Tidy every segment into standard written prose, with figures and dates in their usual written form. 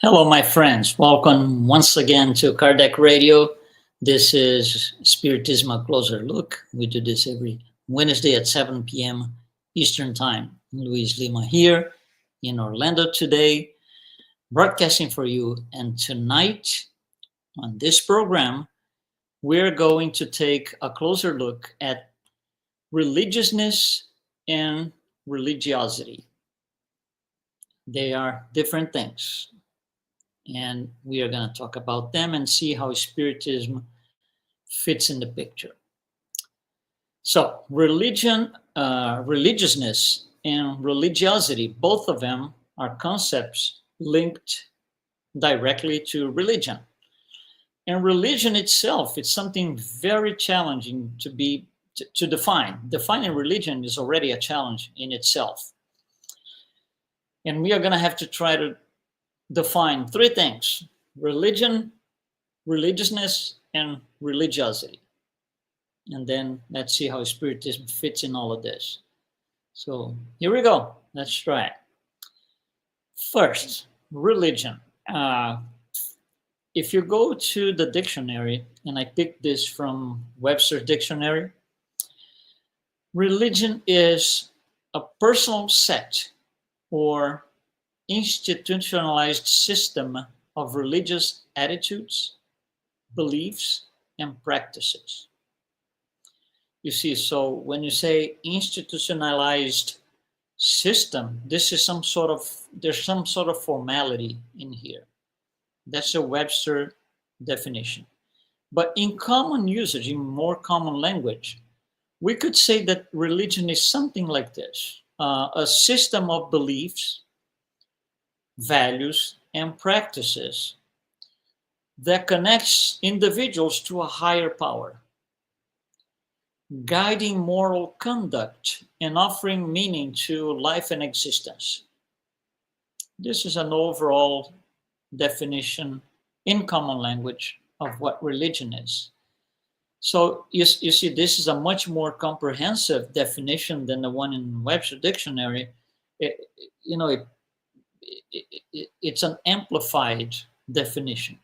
Hello, my friends. Welcome once again to Kardec Radio. This is Spiritism, a closer look. We do this every Wednesday at 7 p.m. Eastern Time. Luiz Lima here in Orlando today, broadcasting for you. And tonight on this program, we're going to take a closer look at religiousness and religiosity. They are different things, and we are going to talk about them and see how Spiritism fits in the picture. So, religiousness, and religiosity, both of them are concepts linked directly to religion. And religion itself, it's something very challenging to define. Defining religion is already a challenge in itself. And we are going to have to try to define three things: religion, religiousness, and religiosity. And then let's see how Spiritism fits in all of this. So here we go. Let's try it. First, religion. If you go to the dictionary, and I picked this from Webster's dictionary, religion is a personal sect or institutionalized system of religious attitudes, beliefs, and practices. You see, so when you say institutionalized system, there's some sort of formality in here. That's a Webster definition. But in common usage, in more common language, we could say that religion is something like this: a system of beliefs, values, and practices that connects individuals to a higher power, guiding moral conduct and offering meaning to life and existence. This is an overall definition in common language of what religion is. So you see, this is a much more comprehensive definition than the one in Webster Dictionary. It's an amplified definition.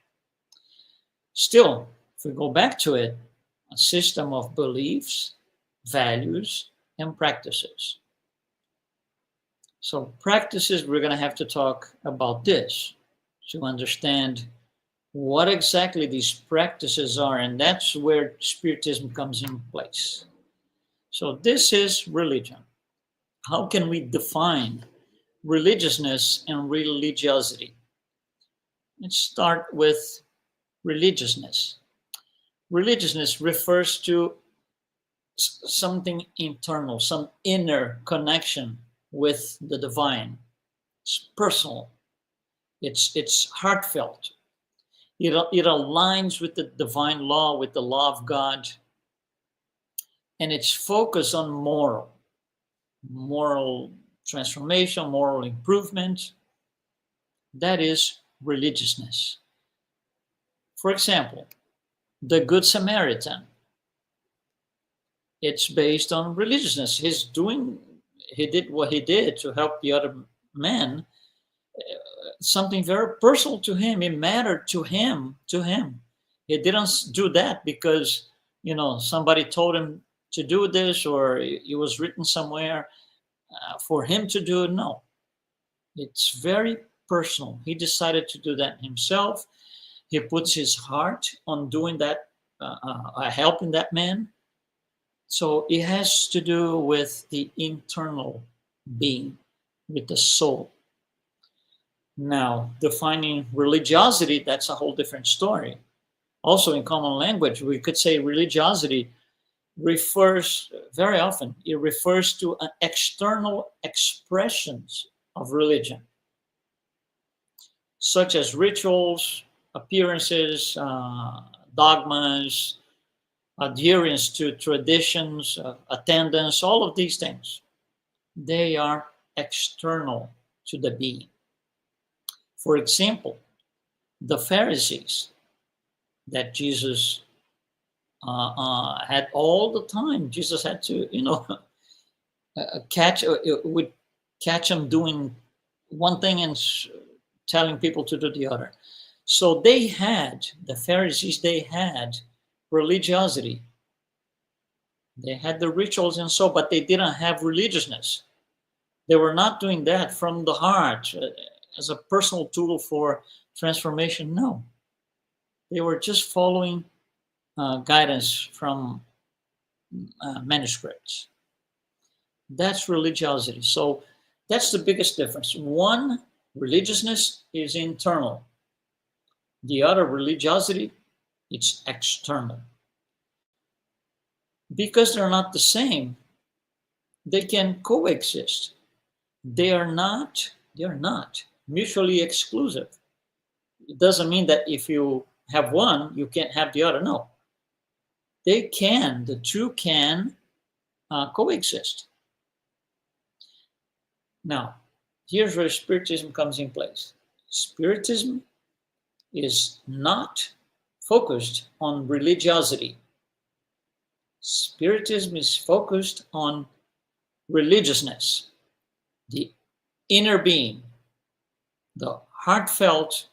Still, if we go back to it, a system of beliefs, values, and practices. So practices, we're going to have to talk about this to understand what exactly these practices are, and that's where Spiritism comes in place. So this is religion. How can we define religiousness and religiosity? Let's start with religiousness. Religiousness refers to something internal, some inner connection with the divine. It's personal. It's heartfelt. It aligns with the divine law, with the law of God, and it's focused on moral transformation, moral improvement. That is religiousness. For example, the Good Samaritan. It's based on religiousness. He did what he did to help the other man. Something very personal to him. It mattered to him. He didn't do that because, somebody told him to do this, or it was written somewhere for him to do it. No, it's very personal. He decided to do that himself. He puts his heart on doing that, helping that man. So it has to do with the internal being, with the soul. Now, defining religiosity, that's a whole different story. Also, in common language, we could say religiosity refers to an external expressions of religion, such as rituals, appearances, dogmas, adherence to traditions, attendance, all of these things. They are external to the being. For example, the Pharisees that Jesus had all the time. Jesus had to, would catch them doing one thing and telling people to do the other. So they had, the Pharisees, they had religiosity. They had the rituals and so, but they didn't have religiousness. They were not doing that from the heart as a personal tool for transformation. No, they were just following guidance from manuscripts. That's religiosity. So that's the biggest difference. One, religiousness is internal. The other, religiosity, it's external. Because they're not the same, they can coexist. They are not mutually exclusive. It doesn't mean that if you have one, you can't have the other. No. The two can coexist. Now, here's where Spiritism comes in place. Spiritism is not focused on religiosity. Spiritism is focused on religiousness, the inner being, the heartfelt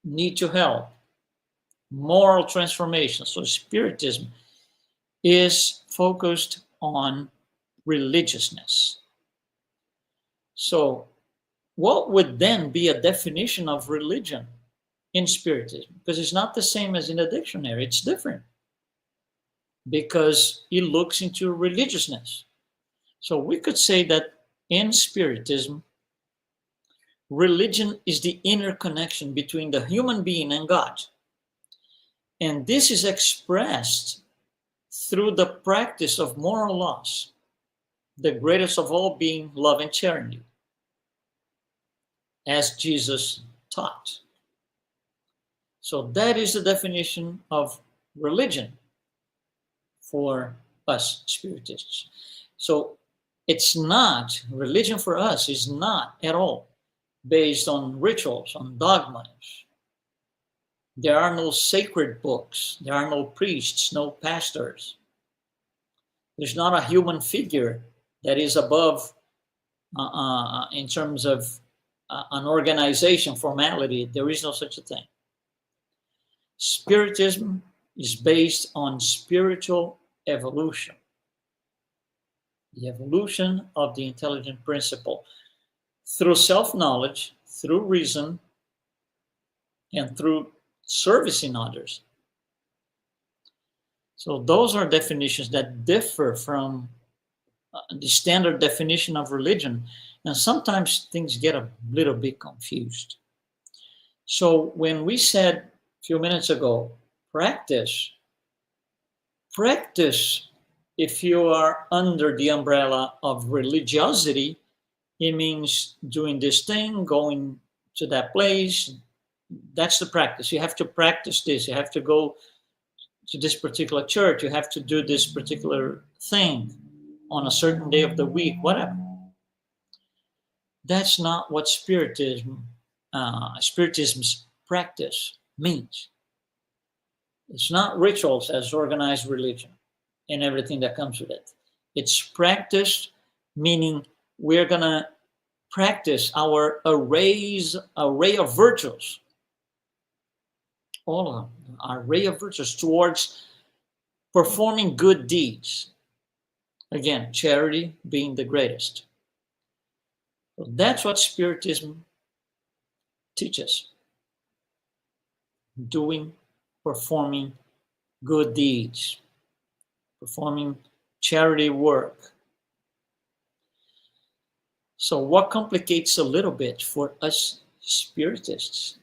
need to help, moral transformation. So Spiritism is focused on religiousness. So what would then be a definition of religion in Spiritism? Because it's not the same as in the dictionary. It's different because it looks into religiousness. So we could say that in Spiritism, religion is the inner connection between the human being and God. And this is expressed through the practice of moral laws, the greatest of all being love and charity, as Jesus taught. So that is the definition of religion for us Spiritists. So it's not, religion for us is not at all based on rituals, on dogmas. There are no sacred books. There are no priests, no pastors. There's not a human figure that is above in terms of an organization, formality. There is no such a thing. Spiritism is based on spiritual evolution, the evolution of the intelligent principle through self-knowledge, through reason, and through servicing others. So those are definitions that differ from the standard definition of religion, and sometimes things get a little bit confused. So when we said a few minutes ago, practice, if you are under the umbrella of religiosity, it means doing this thing, going to that place. That's the practice. You have to practice this. You have to go to this particular church. You have to do this particular thing on a certain day of the week, whatever. That's not what Spiritism's practice means. It's not rituals as organized religion and everything that comes with it. It's practice, meaning we're going to practice our array of virtues, all of them, our array of virtues towards performing good deeds. Again, charity being the greatest. So that's what Spiritism teaches. Performing good deeds, performing charity work. So what complicates a little bit for us Spiritists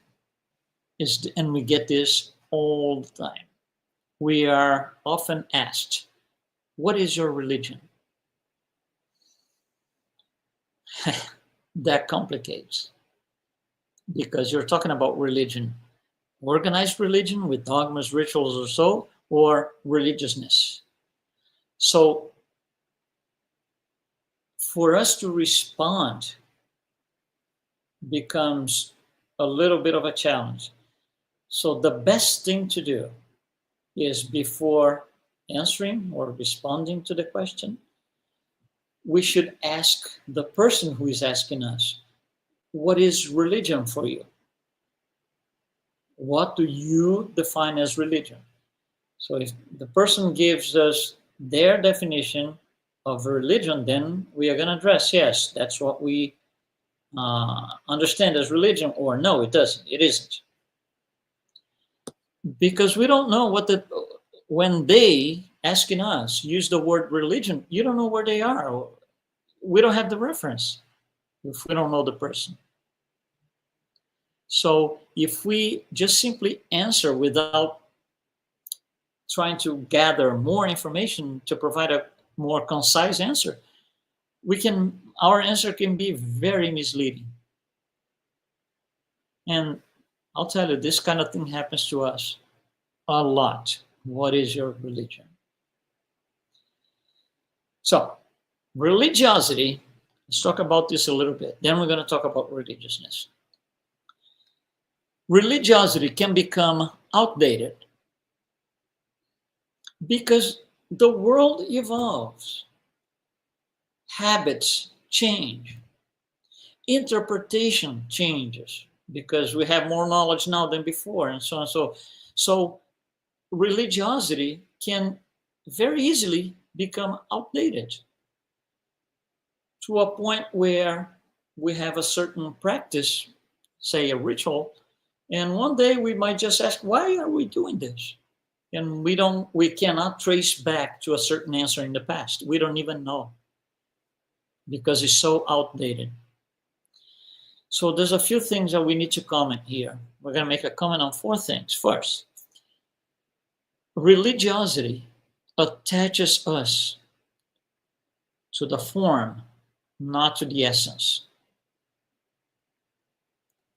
is, and we get this all the time, we are often asked, what is your religion? That complicates, because you're talking about religion, organized religion with dogmas, rituals or so, or religiousness. So for us to respond becomes a little bit of a challenge. So the best thing to do is, before answering or responding to the question, we should ask the person who is asking us, what is religion for you? What do you define as religion? So if the person gives us their definition of religion, then we are going to address, yes, that's what we understand as religion, or no, it doesn't. It isn't. Because we don't know when they, asking us, use the word religion, you don't know where they are. We don't have the reference if we don't know the person. So if we just simply answer without trying to gather more information to provide a more concise answer, our answer can be very misleading. And I'll tell you, this kind of thing happens to us a lot. What is your religion? So, religiosity, let's talk about this a little bit. Then we're going to talk about religiousness. Religiosity can become outdated because the world evolves, habits change, interpretation changes because we have more knowledge now than before, and so on. So religiosity can very easily become outdated to a point where we have a certain practice, say a ritual, and one day we might just ask, why are we doing this? And we cannot trace back to a certain answer in the past. We don't even know because it's so outdated. So there's a few things that we need to comment here. We're going to make a comment on 4 things. First, religiosity attaches us to the form, not to the essence.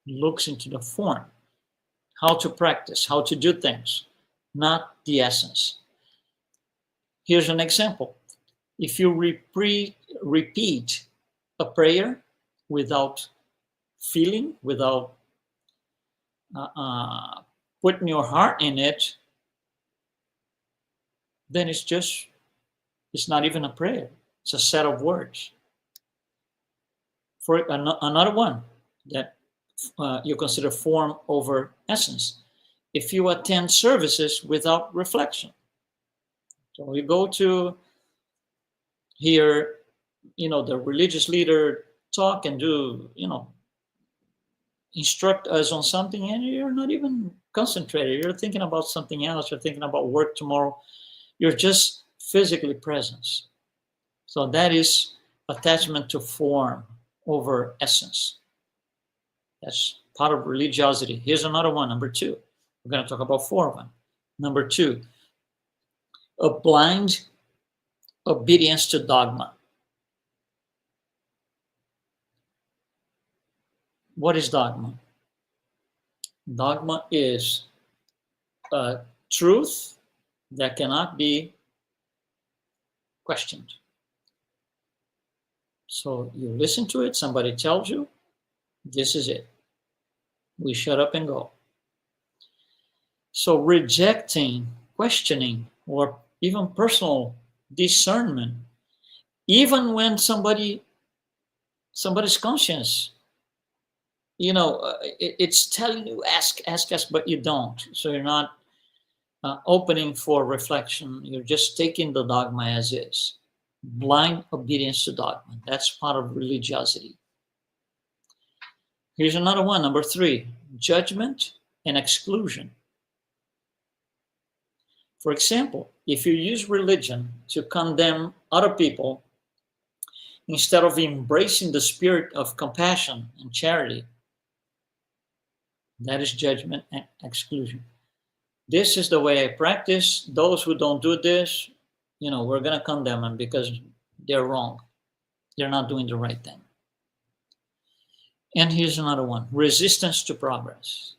Looks into the form, how to practice, how to do things, not the essence. Here's an example. If you repeat a prayer without feeling, without putting your heart in it, then it's not even a prayer. It's a set of words. For another one that you consider form over essence. If you attend services without reflection. So you go to hear, the religious leader talk and do, instruct us on something, and you're not even concentrated. You're thinking about something else. You're thinking about work tomorrow. You're just physically present. So that is attachment to form over essence. That's part of religiosity. Here's another one, number 2. We're going to talk about 4 of them. Number 2, a blind obedience to dogma. What is dogma? Dogma is a truth that cannot be questioned. So you listen to it, somebody tells you, this is it. We shut up and go. So rejecting, questioning, or even personal discernment, even when somebody's conscience, it's telling you ask, but you don't. So you're not opening for reflection. You're just taking the dogma as is. Blind obedience to dogma. That's part of religiosity. Here's another one, number 3, judgment and exclusion. For example, if you use religion to condemn other people instead of embracing the spirit of compassion and charity, that is judgment and exclusion. This is the way I practice. Those who don't do this, we're going to condemn them because they're wrong. They're not doing the right thing. And here's another one, resistance to progress.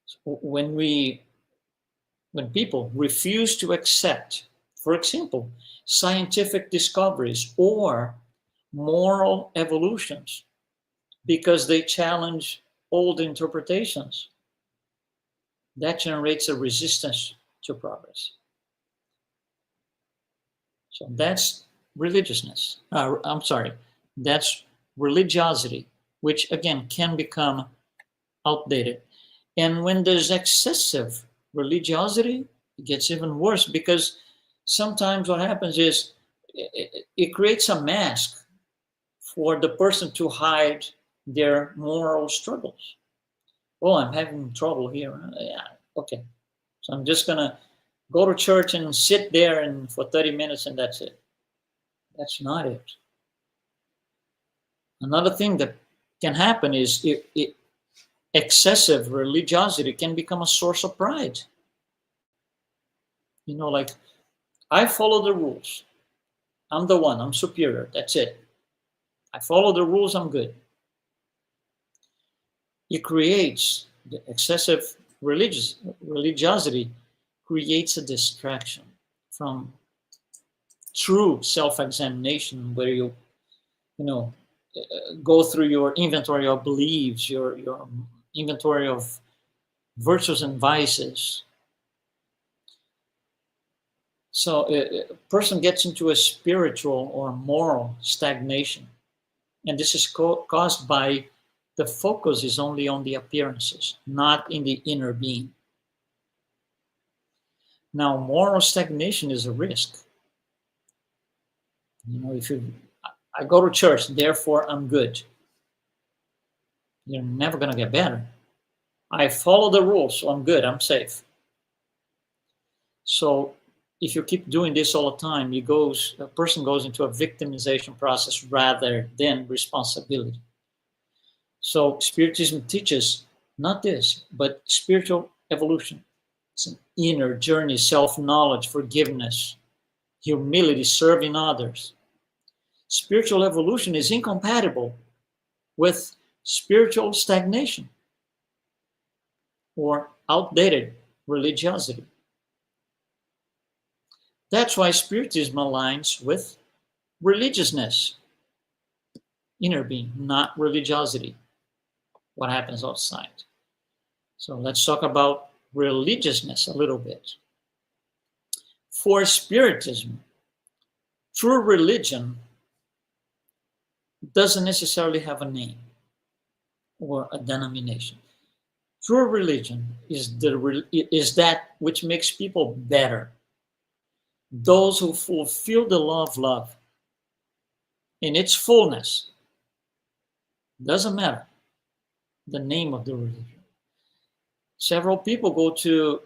So when people refuse to accept, for example, scientific discoveries or moral evolutions because they challenge old interpretations, that generates a resistance to progress. So that's religiousness. That's religiosity. which again can become outdated. And when there's excessive religiosity, it gets even worse, because sometimes what happens is it creates a mask for the person to hide their moral struggles. Oh, I'm having trouble here. Yeah, okay. So I'm just going to go to church and sit there and for 30 minutes and that's it. That's not it. Another thing that can happen is excessive religiosity can become a source of pride. Like, I follow the rules. I'm the one. I'm superior. That's it. I follow the rules. I'm good. It creates the excessive religiosity creates a distraction from true self-examination, where you know go through your inventory of beliefs, your inventory of virtues and vices. So a person gets into a spiritual or moral stagnation, and this is caused by the focus is only on the appearances, not in the inner being. Now, moral stagnation is a risk. If I go to church, therefore I'm good. You're never going to get better. I follow the rules, so I'm good, I'm safe. So if you keep doing this all the time, a person goes into a victimization process rather than responsibility. So Spiritism teaches not this, but spiritual evolution. It's an inner journey, self-knowledge, forgiveness, humility, serving others. Spiritual evolution is incompatible with spiritual stagnation or outdated religiosity. That's why Spiritism aligns with religiousness, inner being, not religiosity, what happens outside. So let's talk about religiousness a little bit. For Spiritism, true religion doesn't necessarily have a name or a denomination. True religion is that which makes people better. Those who fulfill the law of love in its fullness. Doesn't matter the name of the religion. Several people go to,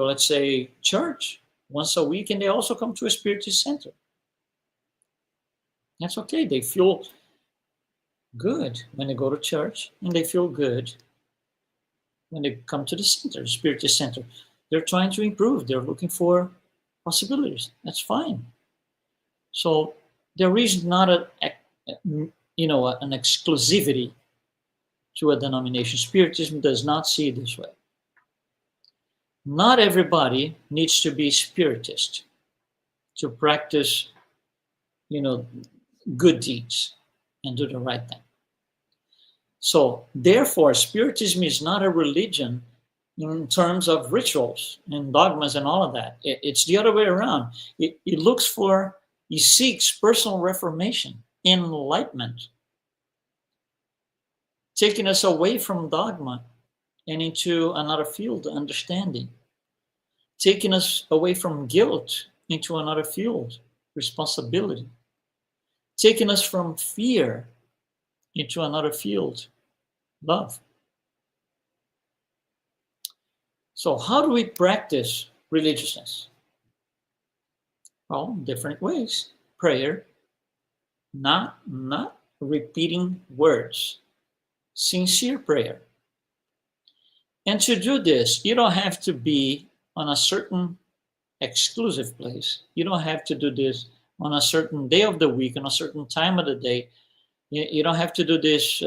let's say, church once a week, and they also come to a Spiritist center. That's okay. They feel good when they go to church, and they feel good when they come to the center, Spiritist center. They're trying to improve. They're looking for possibilities. That's fine. So there is not an exclusivity to a denomination. Spiritism does not see it this way. Not everybody needs to be Spiritist to practice, good deeds and do the right thing. So therefore, Spiritism is not a religion in terms of rituals and dogmas and all of that. It's the other way around. It seeks personal reformation, enlightenment, taking us away from dogma and into another field, understanding, taking us away from guilt into another field, responsibility, taking us from fear into another field, love. So how do we practice religiousness? Well, different ways. Prayer, not repeating words, sincere prayer. And to do this, you don't have to be on a certain exclusive place. You don't have to do this on a certain day of the week, on a certain time of the day. You don't have to do this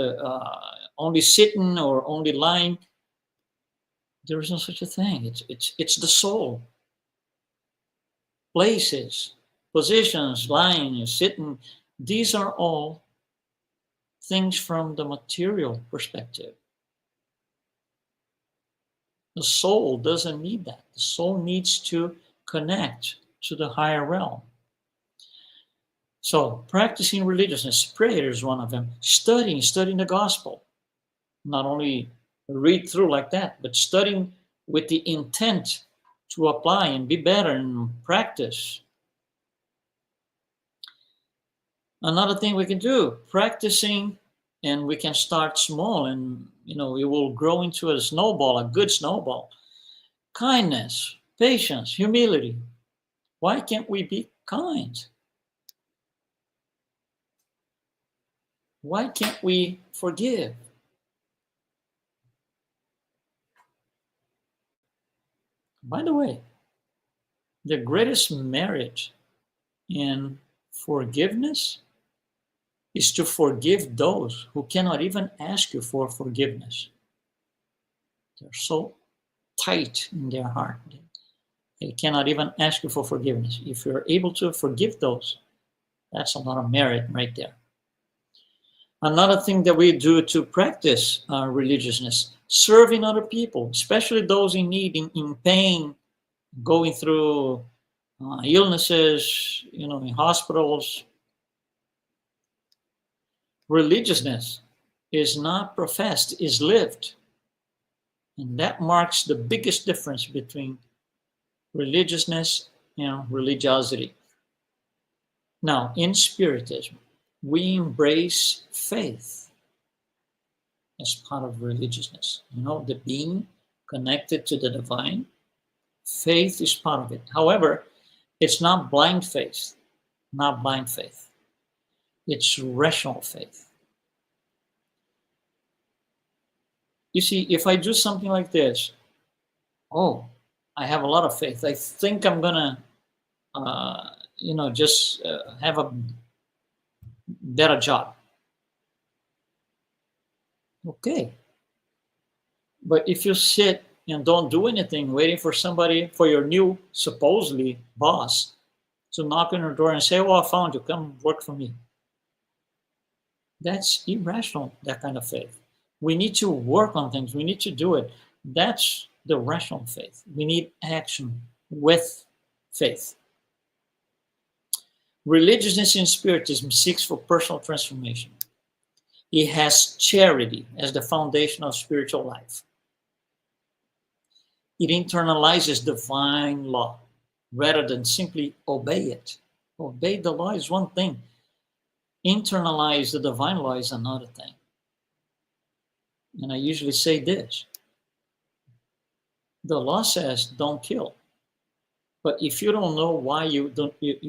only sitting or only lying. There is no such a thing. It's the soul. Places, positions, lying, sitting, these are all things from the material perspective. The soul doesn't need that. The soul needs to connect to the higher realm. So practicing religiousness, prayer is one of them. Studying the gospel. Not only read through like that, but studying with the intent to apply and be better and practice. Another thing we can do, practicing, and we can start small, and it will grow into a snowball, a good snowball. Kindness, patience, humility. Why can't we be kind? Why can't we forgive? By the way, the greatest merit in forgiveness is to forgive those who cannot even ask you for forgiveness. They're so tight in their heart. They cannot even ask you for forgiveness. If you're able to forgive those, that's a lot of merit right there. Another thing that we do to practice religiousness, serving other people, especially those in need, in pain, going through illnesses, in hospitals. Religiousness is not professed, is lived. And that marks the biggest difference between religiousness and religiosity. Now, in Spiritism, we embrace faith as part of religiousness. The being connected to the divine. Faith is part of it. However, it's not blind faith. Not blind faith. It's rational faith. You see, if I do something like this, I have a lot of faith. I think I'm gonna, just have a better job. Okay. But if you sit and don't do anything, waiting for somebody, for your new supposedly boss, to knock on your door and say, I found you, come work for me. That's irrational, that kind of faith. We need to work on things. We need to do it. That's the rational faith. We need action with faith. Religiousness in Spiritism seeks for personal transformation. It has charity as the foundation of spiritual life. It internalizes divine law rather than simply obey it. Obey the law is one thing. Internalize the divine law is another thing. And I usually say this. The law says don't kill. But if you don't know why you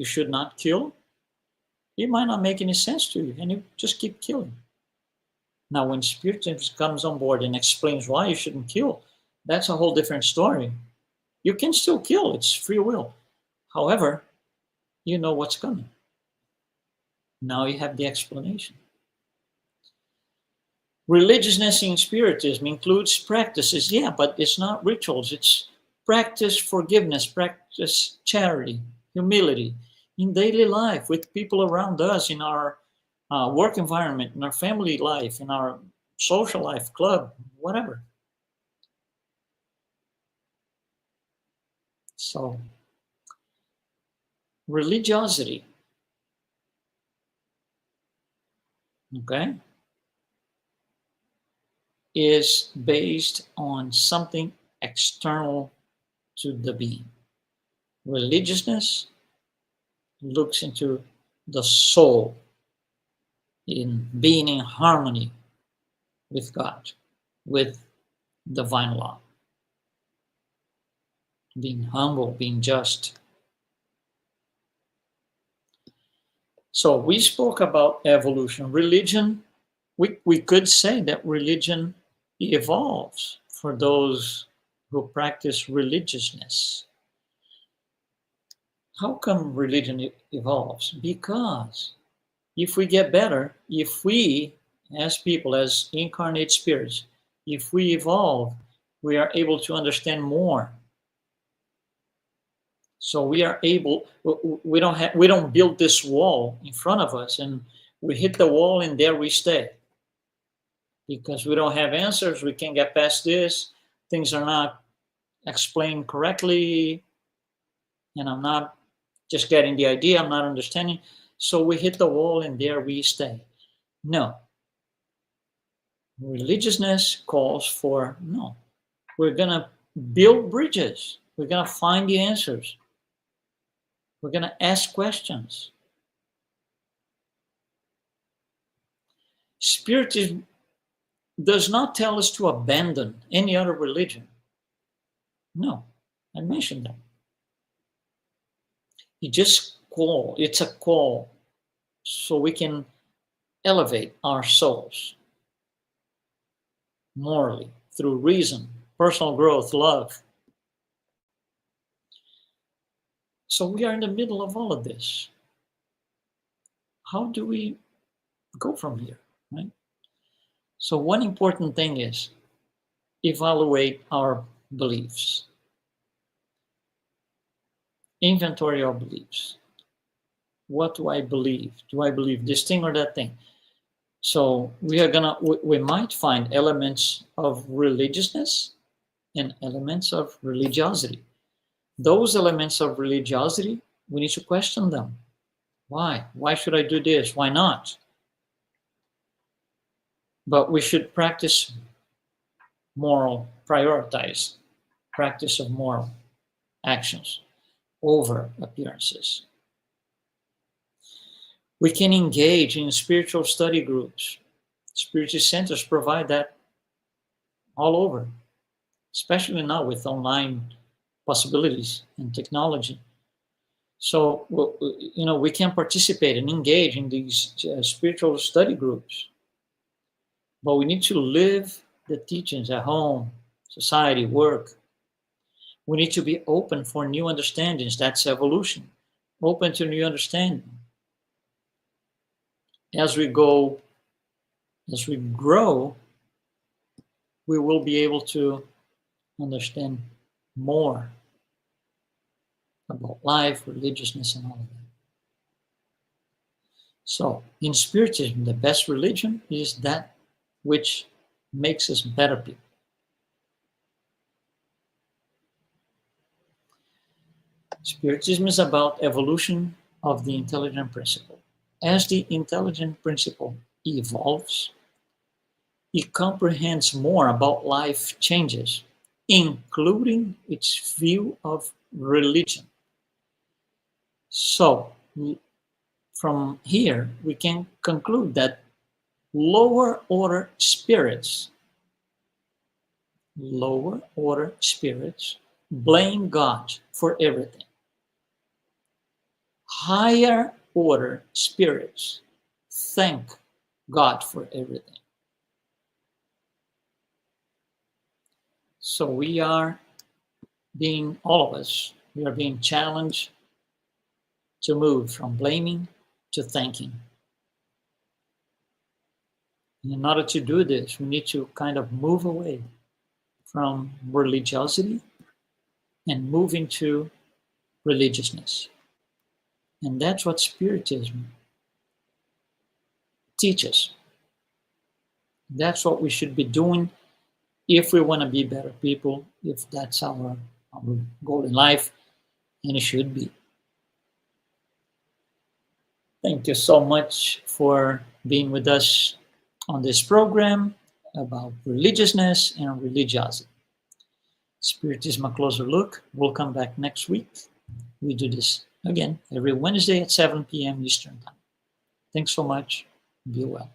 should not kill, it might not make any sense to you, and you just keep killing. Now, when Spiritism comes on board and explains why you shouldn't kill, that's a whole different story. You can still kill, it's free will. However, you know what's coming. Now you have the explanation. Religiousness in Spiritism includes practices, but it's not rituals. It's practice forgiveness, practice charity, humility in daily life with people around us, in our work environment, in our family life, in our social life, club, whatever. So, religiosity, okay, is based on something external to the being. Religiousness looks into the soul, in being in harmony with God, with divine law, being humble, being just. So we spoke about evolution. Religion, we could say that religion evolves for those who practice religiousness. How come religion evolves? Because if we get better, if we, as people, as incarnate spirits, if we evolve, we are able to understand more. So we are able, we don't build this wall in front of us and we hit the wall and there we stay. Because we don't have answers, we can't get past this, things are not explained correctly, and I'm not just getting the idea, I'm not understanding. so we hit the wall and there we stay. No. Religiousness calls for, no, we're going to build bridges. We're going to find the answers. We're going to ask questions. Spiritism does not tell us to abandon any other religion. No, I mentioned that. It's a call so we can elevate our souls morally through reason, personal growth, love. So we are in the middle of all of this. How do we go from here, right? So one important thing is evaluate our beliefs. Inventory our beliefs. What do I believe? Do I believe this thing or that thing? So we might find elements of religiousness and elements of religiosity. Those elements of religiosity, we need to question them. Why? Why should I do this? Why not? But we should practice prioritize practice of moral actions over appearances. We can engage in spiritual study groups. Spiritist centers provide that all over, especially now with online possibilities and technology. So, we can participate and engage in these spiritual study groups. But we need to live the teachings at home, society, work. We need to be open for new understandings. That's evolution. Open to new understanding. As we grow, we will be able to understand more about life, religiousness, and all of that. So, in Spiritism, the best religion is that which makes us better people. Spiritism is about evolution of the intelligent principle. As the intelligent principle evolves, it comprehends more about life changes, including its view of religion. So, from here, we can conclude that lower order spirits blame God for everything. Higher order spirits thank God for everything. So all of us, we are being challenged to move from blaming to thanking. In order to do this, we need to kind of move away from religiosity and move into religiousness. And that's what Spiritism teaches. That's what we should be doing if we want to be better people, if that's our goal in life, and it should be. Thank you so much for being with us on this program about religiousness and religiosity. Spiritism, a closer look. We'll come back next week. We do this again every Wednesday at 7 p.m. Eastern Time. Thanks so much. Be well.